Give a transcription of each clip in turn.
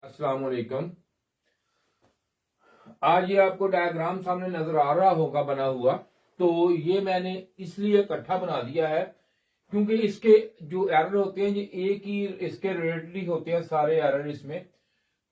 अस्सलाम वालेकुम। आज ये आपको डायग्राम सामने नजर आ रहा होगा बना हुआ। तो ये मैंने इसलिए इकट्ठा बना दिया है क्योंकि इसके जो एरर होते हैं ये एक ही इसके रिलेटेड ही होते हैं सारे एरर इसमें।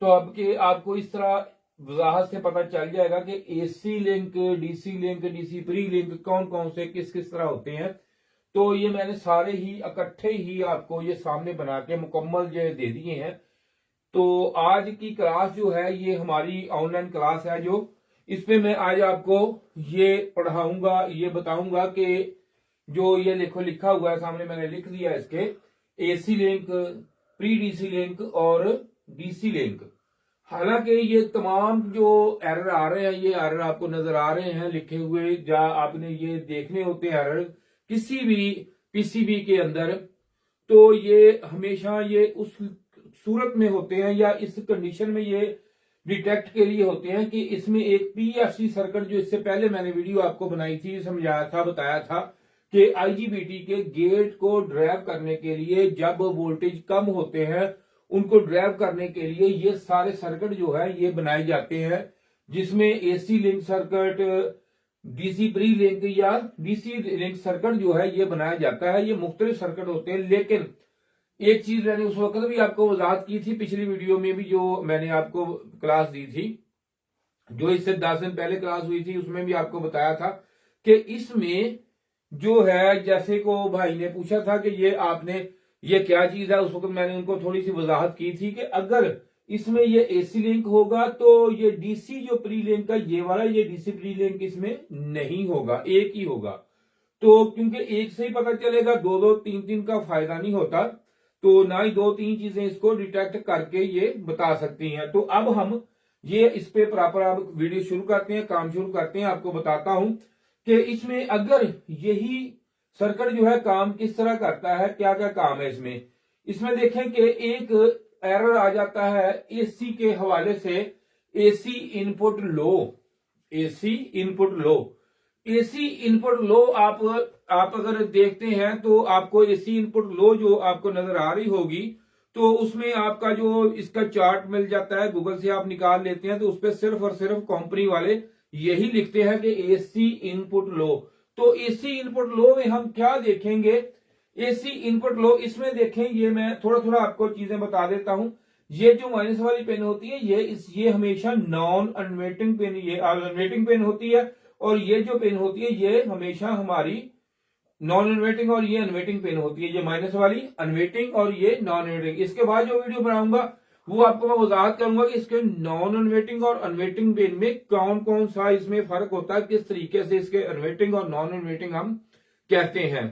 तो अब के आपको इस तरह वजाहत से पता चल जाएगा कि AC link, DC pre link कौन कौन से किस किस तरह होते हैं। तो ये मैंने सारे ही इकट्ठे ही आपको ये सामने बना के मुकम्मल जो दे दिए हैं। तो आज की क्लास जो है ये हमारी ऑनलाइन क्लास है जो इसमें मैं आज आपको ये पढ़ाऊंगा, ये बताऊंगा कि जो ये लिखा हुआ है सामने मैंने लिख दिया इसके AC link, pre DC link और डीसी लिंक। हालांकि ये तमाम जो एरर आ रहे हैं ये एरर आपको नजर आ रहे हैं लिखे हुए, जहां आपने ये देखने होते हैं एरर किसी भी पीसीबी के अंदर। तो ये हमेशा ये उस सूरत में होते हैं या इस कंडीशन में ये डिटेक्ट के लिए होते हैं कि इसमें एक पीएफसी सर्किट, जो इससे पहले मैंने वीडियो आपको बनाई थी, समझाया था, बताया था कि आईजीबीटी के गेट को ड्राइव करने के लिए जब वोल्टेज कम होते हैं उनको ड्राइव करने के लिए ये सारे सर्किट जो है ये बनाए जाते हैं, जिसमें AC link circuit, DC pre link या डीसी लिंक सर्किट जो है ये बनाया जाता है। ये मुख्तलिफ सर्किट होते हैं, लेकिन एक चीज मैंने उस वक्त भी आपको वजाहत की थी, पिछली वीडियो में भी जो मैंने आपको क्लास दी थी, जो इससे 10 दिन पहले क्लास हुई थी, उसमें भी आपको बताया था कि इसमें जो है, जैसे को भाई ने पूछा था कि ये आपने ये क्या चीज है, उस वक्त मैंने उनको थोड़ी सी वजाहत की थी कि अगर इसमें ये एसी लिंक होगा तो ये डीसी जो प्री लिंक का ये वाला, ये डीसी प्री लिंक इसमें नहीं होगा, एक ही होगा। तो क्योंकि एक से ही पता चलेगा, दो दो तीन तीन का फायदा नहीं होता, तो ना ही दो तीन चीजें इसको डिटेक्ट करके ये बता सकती हैं। तो अब हम ये इस पे प्रॉपर अब वीडियो शुरू करते हैं, काम शुरू करते हैं। आपको बताता हूं कि इसमें अगर यही सर्किट जो है काम किस तरह करता है, क्या क्या काम है इसमें। इसमें देखें कि एक एरर आ जाता है एसी के हवाले से, AC input low, AC input low, AC input low. आप अगर देखते हैं तो आपको एसी इनपुट लो जो आपको नजर आ रही होगी, तो उसमें आपका जो इसका चार्ट मिल जाता है, गूगल से आप निकाल लेते हैं, तो उस पर सिर्फ और सिर्फ कंपनी वाले यही लिखते हैं कि एसी इनपुट लो। तो एसी इनपुट लो में हम क्या देखेंगे, एसी इनपुट लो इसमें देखें, ये मैं थोड़ा थोड़ा आपको चीजें बता देता हूं। ये जो माइनस वाली पेन होती है ये हमेशा नॉन अनवेटिंग पेन, ये अनवेटिंग पेन होती है, और ये जो पेन होती है ये हमेशा हमारी नॉन अनवेटिंग, और ये अनवेटिंग पेन होती है, ये माइनस वाली अनवेटिंग और ये नॉन अनवेटिंग। इसके बाद जो वीडियो बनाऊंगा वो आपको मैं वजाहत करूंगा कि इसके नॉन अनवेटिंग और अनवेटिंग पेन में कौन कौन सा इसमें फर्क होता है, किस तरीके से इसके अनवेटिंग और नॉन अनवेटिंग हम कहते हैं।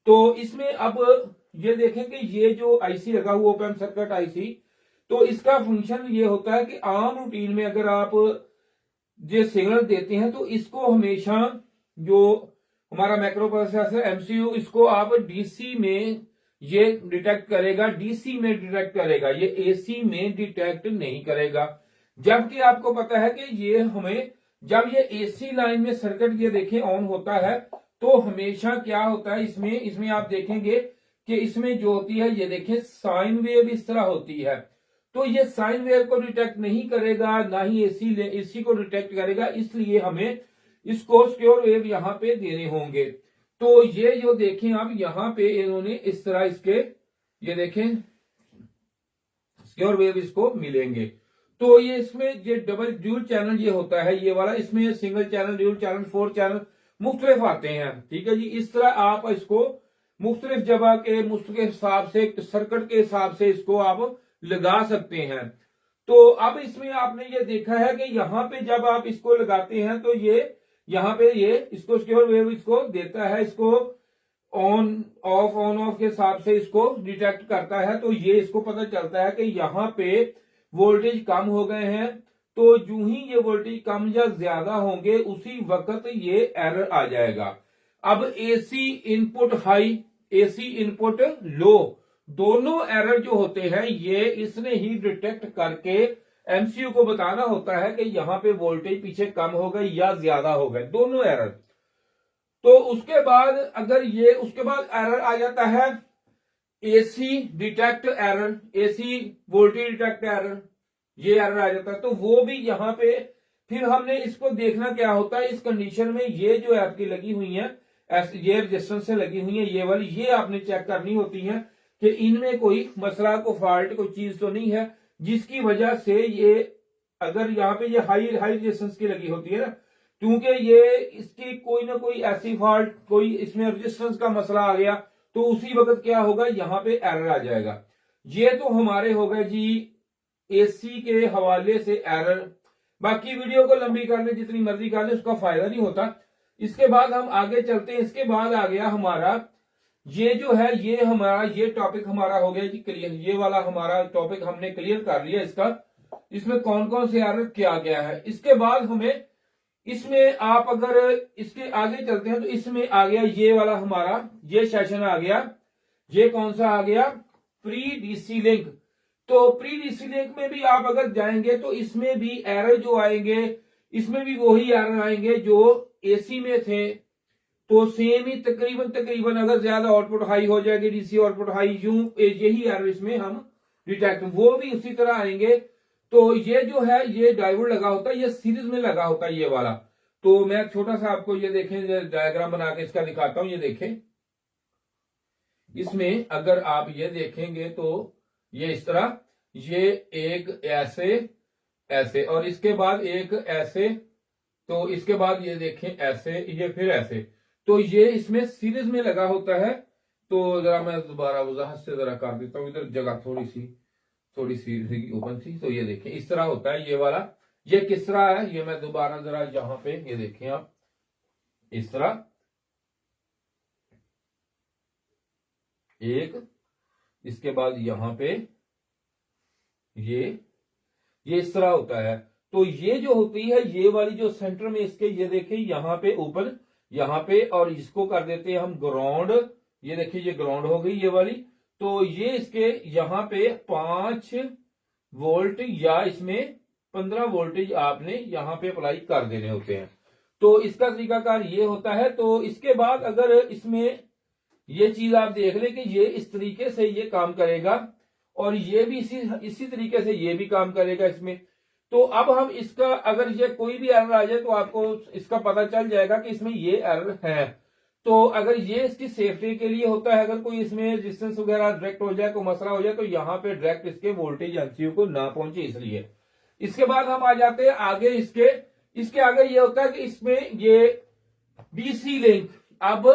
तो इसमें अब ये देखें कि ये जो आईसी लगा हुआ ओपन सर्किट आईसी, तो इसका फंक्शन ये होता है कि आम रूटीन में अगर आप जो सिग्नल देते हैं तो इसको हमेशा जो हमारा माइक्रो प्रोसेसर एमसीयू, इसको आप डीसी में ये डिटेक्ट करेगा, डीसी में डिटेक्ट करेगा, ये एसी में डिटेक्ट नहीं करेगा। जबकि आपको पता है कि ये हमें जब ये एसी लाइन में सर्किट ये देखें ऑन होता है तो हमेशा क्या होता है इसमें आप देखेंगे कि इसमें जो होती है ये देखें साइन वेव इस तरह होती है। तो ये साइन वेव को डिटेक्ट नहीं करेगा, ना ही एसी को डिटेक्ट करेगा, इसलिए हमें इसको सिक्योर वेव यहां पे देने होंगे। तो ये जो देखें आप यहां पे इन्होंने इस तरह इसके ये देखें सिक्योर वेव इसको मिलेंगे। तो ये इसमें ये डबल ड्यूल चैनल ये होता है ये वाला, इसमें single channel, dual channel, 4 channel मुख्तलिफ आते हैं। ठीक है जी, इस तरह आप इसको मुख्तलिफ जगह के मुख्तलिफ हिसाब से, सर्किट के हिसाब से इसको आप लगा सकते हैं। तो अब इसमें आपने ये देखा है कि यहाँ पे जब आप इसको लगाते हैं तो ये यहाँ पे ये इसको सिक्योर वेव इसको देता है, इसको ऑन ऑफ के हिसाब से इसको डिटेक्ट करता है। तो ये इसको पता चलता है कि यहाँ पे वोल्टेज कम हो गए हैं, तो जो ही ये वोल्टेज कम या ज्यादा होंगे उसी वक्त ये एरर आ जाएगा। अब AC input high, AC input low, दोनों एरर जो होते हैं ये इसने ही डिटेक्ट करके एमसीयू को बताना होता है कि यहां पे वोल्टेज पीछे कम हो गई या ज्यादा हो गए, दोनों एरर। तो उसके बाद उसके बाद एरर आ जाता है AC detect error, AC voltage detect error. ये एरर आ जाता है। तो वो भी यहाँ पे फिर हमने इसको देखना क्या होता है इस कंडीशन में, ये जो आपकी लगी हुई है ये रेजिस्टेंस से लगी हुई है ये वाली, ये आपने चेक करनी होती है कि इनमें कोई मसला को फॉल्ट कोई चीज तो नहीं है जिसकी वजह से ये, अगर यहाँ पे ये हाई रेजिस्टेंस की लगी होती है ना, क्योंकि ये इसकी कोई ना कोई ऐसी फॉल्ट, कोई इसमें रेजिस्टेंस का मसला आ गया तो उसी वक्त क्या होगा, यहाँ पे एरर आ जाएगा। ये तो हमारे हो गए जी एसी के हवाले से एरर। बाकी वीडियो को लंबी कर ले, जितनी मर्जी कर ले, उसका फायदा नहीं होता। इसके बाद हम आगे चलते हैं। इसके बाद आ गया हमारा ये जो है, ये हमारा ये टॉपिक हमारा हो गया जी क्लियर। ये वाला हमारा टॉपिक हमने क्लियर कर लिया इसका, इसमें कौन कौन से एरर किया गया है। इसके बाद हमें इसमें आप अगर इसके आगे चलते हैं तो इसमें आ गया ये वाला हमारा ये सेशन आ गया। ये कौन सा आ गया, प्री डीसी लिंक। तो प्री डीसी लिंक में भी आप अगर जाएंगे तो इसमें भी एरर जो आएंगे, इसमें भी वही एरर आएंगे जो एसी में थे। तो सेम ही तकरीबन अगर ज्यादा आउटपुट हाई हो जाएगी, डीसी आउटपुट हाई, यूं यही एरर इसमें हम डिटेक्ट, वो भी उसी तरह आएंगे। तो ये जो है ये डायोड लगा होता है, ये सीरीज में लगा होता है ये वाला। तो मैं छोटा सा आपको ये देखें डायग्राम बना के इसका दिखाता हूं। ये देखें, इसमें अगर आप ये देखेंगे तो ये इस तरह, ये एक ऐसे और इसके बाद एक ऐसे, तो इसके बाद ये देखें ऐसे, ये फिर ऐसे। तो ये इसमें सीरीज में लगा होता है। तो जरा मैं दोबारा वजाहत से जरा कर देता हूं, इधर जगह थोड़ी सी ओपन थी। तो ये देखें इस तरह होता है ये वाला। ये किस तरह है, ये मैं दोबारा जरा यहां पे ये देखें आप, इस तरह एक, इसके बाद यहां पे ये इस तरह होता है। तो ये जो होती है ये वाली जो सेंटर में इसके, ये देखिए यहां पे ओपन, यहां पे, और इसको कर देते हैं हम ग्राउंड। ये देखिए ये ग्राउंड हो गई ये वाली। तो ये इसके यहां पे 5 वोल्ट या इसमें 15 वोल्टेज आपने यहां पे अप्लाई कर देने होते हैं। तो इसका तरीकाकार ये होता है। तो इसके बाद अगर इसमें ये चीज आप देख लें कि ये इस तरीके से ये काम करेगा और ये भी इसी तरीके से ये भी काम करेगा इसमें। तो अब हम इसका अगर ये कोई भी एरर आ जाए तो आपको इसका पता चल जाएगा कि इसमें ये एरर है। तो अगर ये इसकी सेफ्टी के लिए होता है, अगर कोई इसमें रेजिस्टेंस वगैरह डायरेक्ट हो जाए, कोई मसला हो जाए, तो यहाँ पे डायरेक्ट इसके वोल्टेज एमसीयू को ना पहुंचे इसलिए। इसके बाद हम आ जाते हैं आगे, इसके आगे ये होता है कि इसमें ये डीसी लिंक, अब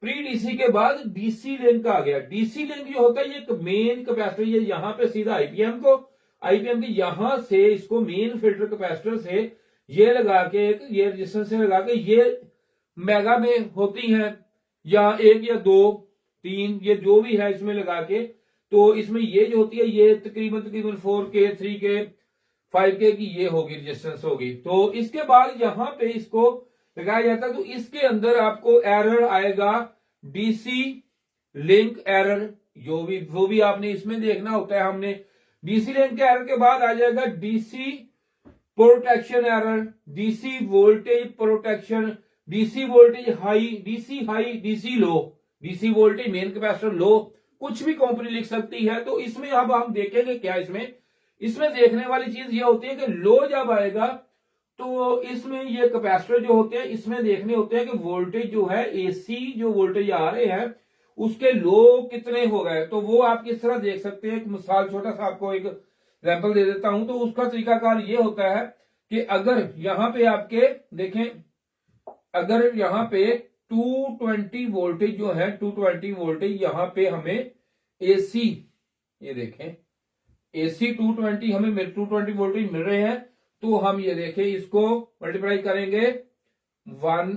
प्री डीसी के बाद डीसी लिंक आ गया। डीसी लिंक जो होता है ये मेन कैपेसिटर, ये यहाँ पे सीधा आईपीएम के यहां से इसको मेन फिल्टर कैपेसिटर से ये लगा के, ये रेजिस्टेंस से लगा के, ये मेगा में होती हैं या 1 या 2 3 ये जो भी है इसमें लगा के। तो इसमें ये जो होती है ये तकरीबन 4K 3K 5K की ये होगी रेजिस्टेंस होगी। तो इसके बाद यहां पे इसको लगाया जाता है। तो इसके अंदर आपको एरर आएगा डीसी लिंक एरर, वो भी आपने इसमें देखना होता है। हमने डीसी लिंक के एरर के बाद आ जाएगा DC protection error, DC voltage protection, DC voltage high, DC low, DC voltage main capacitor low, कुछ भी कंपनी लिख सकती है। तो इसमें अब हम देखेंगे क्या, इसमें देखने वाली चीज ये होती है कि लो जब आएगा तो इसमें ये कैपेसिटर जो होते हैं इसमें देखने होते हैं कि वोल्टेज जो है एसी जो वोल्टेज आ रहे हैं उसके लो कितने हो गए। तो वो आप किस तरह देख सकते हैं, एक मिसाल छोटा सा आपको एक एग्जाम्पल दे देता हूं। तो उसका तरीकाकार ये होता है कि अगर यहां पे आपके देखें, अगर यहां पे 220 वोल्टेज जो है 220 वोल्टेज यहां पे हमें एसी, ये देखें एसी 220 हमें 220 वोल्टेज मिल रहे हैं। तो हम ये देखें इसको मल्टीप्लाई करेंगे 1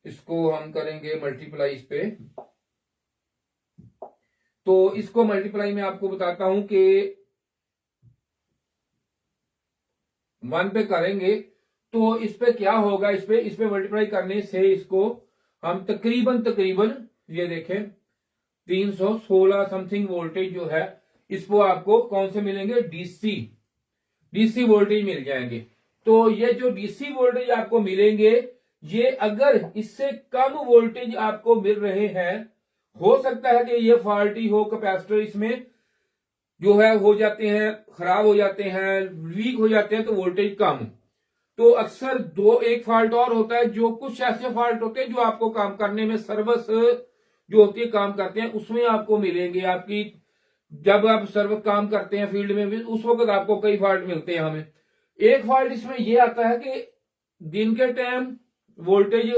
इसको हम करेंगे मल्टीप्लाई इस पे। तो इसको मल्टीप्लाई में आपको बताता हूं कि 1 पे करेंगे तो इस पे क्या होगा, इस पे मल्टीप्लाई करने से इसको हम तकरीबन ये देखें 316 समथिंग वोल्टेज जो है इसको आपको कौन से मिलेंगे, डीसी वोल्टेज मिल जाएंगे। तो ये जो डीसी वोल्टेज आपको मिलेंगे ये अगर इससे कम वोल्टेज आपको मिल रहे हैं, हो सकता है कि ये फॉल्टी हो, कैपेसिटर इसमें जो है हो जाते हैं, खराब हो जाते हैं, वीक हो जाते हैं, तो वोल्टेज कम। तो अक्सर एक फॉल्ट और होता है, जो कुछ ऐसे फॉल्ट होते हैं जो आपको काम करने में, सर्विस जो होती है काम करते हैं उसमें आपको मिलेंगे। आपकी जब आप सर्विस काम करते हैं फील्ड में भी, उस वक्त आपको कई फॉल्ट मिलते हैं हमें। एक फॉल्ट इसमें यह आता है कि दिन के time voltage,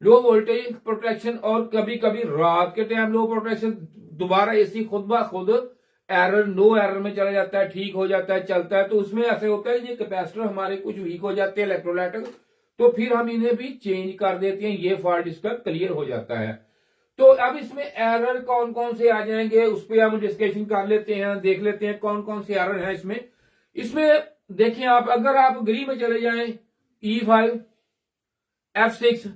low voltage protection, और कभी कभी रात के टाइम लो प्रोटेक्शन, दोबारा एसी खुद ब खुद एरर, नो एरर में चला जाता है, ठीक हो जाता है, चलता है। तो उसमें ऐसे होता है ये कैपेसिटर हमारे कुछ वीक हो जाते हैं इलेक्ट्रोलाइटिक, तो फिर हम इन्हें भी चेंज कर देते हैं, ये फॉल्ट इसका क्लियर हो जाता है। तो अब इसमें एरर कौन कौन से आ जाएंगे उस पर हम डिस्कशन कर लेते हैं, देख लेते हैं कौन कौन से एरर हैं इसमें। इसमें देखिए आप, अगर आप ग्री में चले जाएं, E5, F6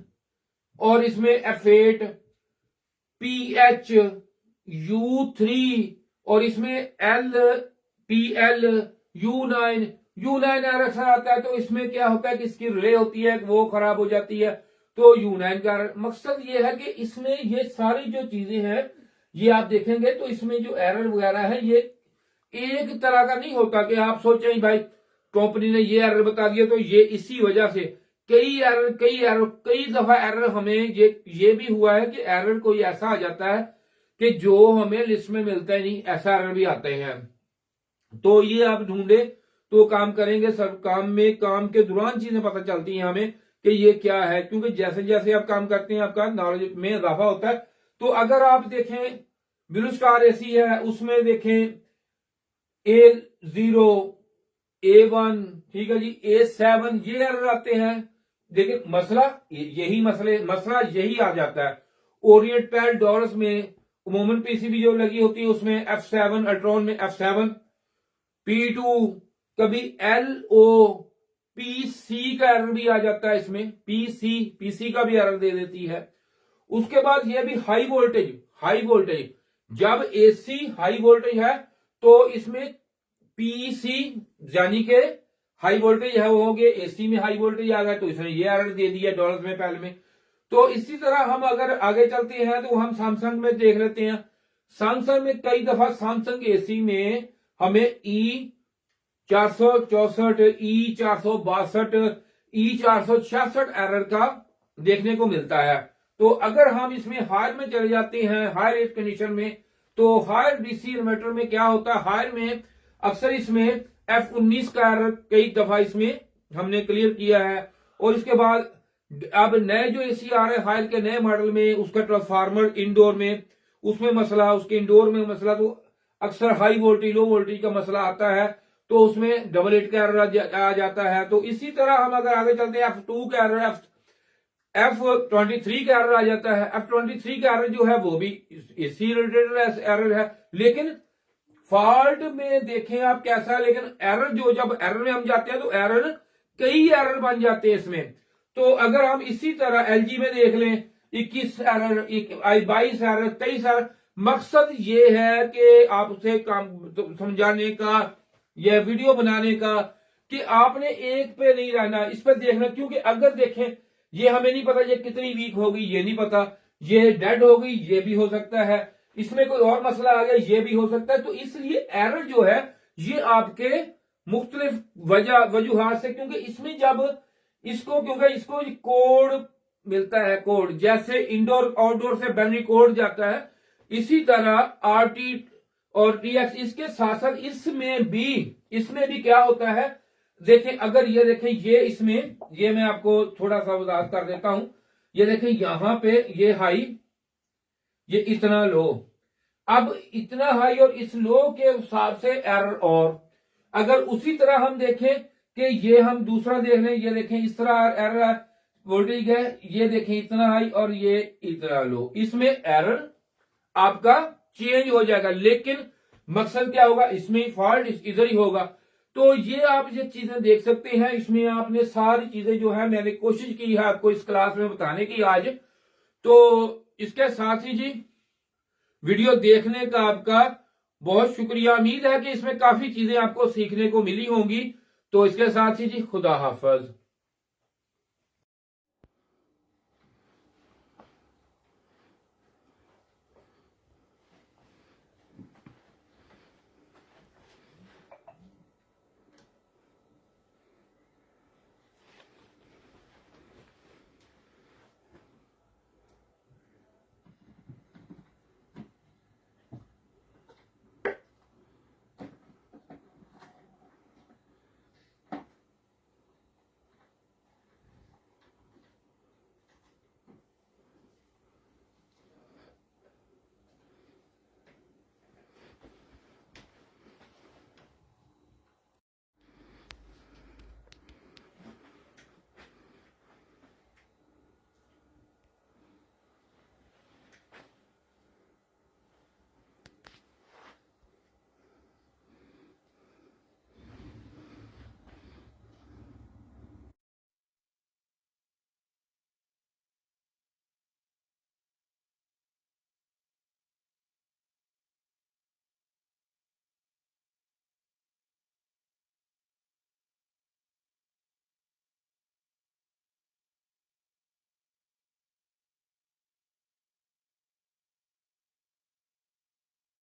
और इसमें F8, PH, U3 और इसमें LPL, U9 एरर अक्सर आता है। तो इसमें क्या होता है कि इसकी रिले होती है वो खराब हो जाती है, तो U9 का एरर। मकसद ये है कि इसमें ये सारी जो चीजें हैं ये आप देखेंगे तो इसमें जो एरर वगैरह है ये एक तरह का नहीं होता कि आप सोचें भाई कंपनी ने ये एरर बता दिया तो ये इसी वजह से। कई दफा एरर हमें ये भी हुआ है कि एरर कोई ऐसा आ जाता है कि जो हमें लिस्ट में मिलता ही नहीं, ऐसा एरर भी आते हैं। तो ये आप ढूंढे तो काम करेंगे, सब काम के दौरान चीजें पता चलती हैं हमें कि ये क्या है, क्योंकि जैसे जैसे आप काम करते हैं आपका नॉलेज में इजाफा होता है। तो अगर आप देखें ब्लू स्टार एसी है, उसमें देखें A0, A1, ठीक है जी, A7 ये एरर आते हैं। देखिए मसला यही आ जाता है। ओरिएंट पैड डॉलर्स में उमूमन पीसीबी जो लगी होती है उसमें F7, अल्ट्रॉन में F7, P2, कभी LOPC का एरर भी आ जाता है इसमें, PC का भी एरर दे देती है। उसके बाद ये भी हाई वोल्टेज, जब एसी हाई वोल्टेज है तो इसमें PC यानी के हाई वोल्टेज है वो हो गए, एसी में हाई वोल्टेज आ गया तो इसने ये एरर दे दिया डॉलर्स में पहले में। तो इसी तरह हम अगर आगे चलते हैं तो हम सैमसंग में देख लेते हैं। सैमसंग में कई दफा सैमसंग एसी में हमें E464, E462, E466 एरर का देखने को मिलता है। तो अगर हम इसमें हायर में चले जाते हैं, हायर रेट कंडीशन में, तो हायर डीसी इन्वर्टर में क्या होता है, हायर में अक्सर इसमें F19 का एरर कई दफा इसमें हमने क्लियर किया है। और इसके बाद अब नए जो एसी आ रहे हैं हायर के नए मॉडल में, उसका ट्रांसफार्मर इंडोर में उसमें मसला, उसके इंडोर में मसला, तो अक्सर हाई वोल्टेज लो वोल्टेज का मसला आता है, तो उसमें डबल 8 का एरर आ जाता है। तो इसी तरह हम अगर आगे चलते हैं F2 का एरर, F23 का एरर आ जाता है। F23 का एरर जो है वो भी एसी रिलेटेड एरर है, लेकिन फॉल्ट में देखें आप कैसा है, लेकिन एरर जो जब एरर में हम जाते हैं तो एरर कई एरर बन जाते हैं इसमें। तो अगर हम इसी तरह एलजी में देख लें 21 एरर, 22 एरर, 23 एरर। मकसद ये है कि आपसे काम समझाने का, यह वीडियो बनाने का कि आपने एक पे नहीं रहना, इस पर देखना। क्योंकि अगर देखें ये हमें नहीं पता ये कितनी वीक होगी, ये नहीं पता, ये डेड हो गई ये भी हो सकता है, इसमें कोई और मसला आ गया ये भी हो सकता है। तो इसलिए एरर जो है ये आपके मुख्तलिफ वजूहात से, क्योंकि इसमें जब इसको कोड मिलता है, कोड जैसे इंडोर आउटडोर से बाइनरी कोड जाता है, इसी तरह आरटी और टीएक्स इसके साथ साथ इसमें भी क्या होता है। देखें अगर ये देखें ये मैं आपको थोड़ा सा वजाहत कर देता हूं। ये देखें यहां पे ये हाई, ये इतना लो, अब इतना हाई और इस लो के हिसाब से एरर। और अगर उसी तरह हम देखें कि ये हम दूसरा देख लें, ये देखें इस तरह एरर वोल्टेज है, ये देखें इतना हाई और ये इतना लो, इसमें एरर आपका चेंज हो जाएगा। लेकिन मकसद क्या होगा, इसमें फॉल्ट इधर ही होगा। तो ये आप ये चीजें देख सकते हैं, इसमें आपने सारी चीजें जो है मैंने कोशिश की है आपको इस क्लास में बताने की आज। तो इसके साथ ही जी वीडियो देखने का आपका बहुत शुक्रिया। उम्मीद है कि इसमें काफी चीजें आपको सीखने को मिली होंगी। तो इसके साथ ही जी खुदा हाफिज।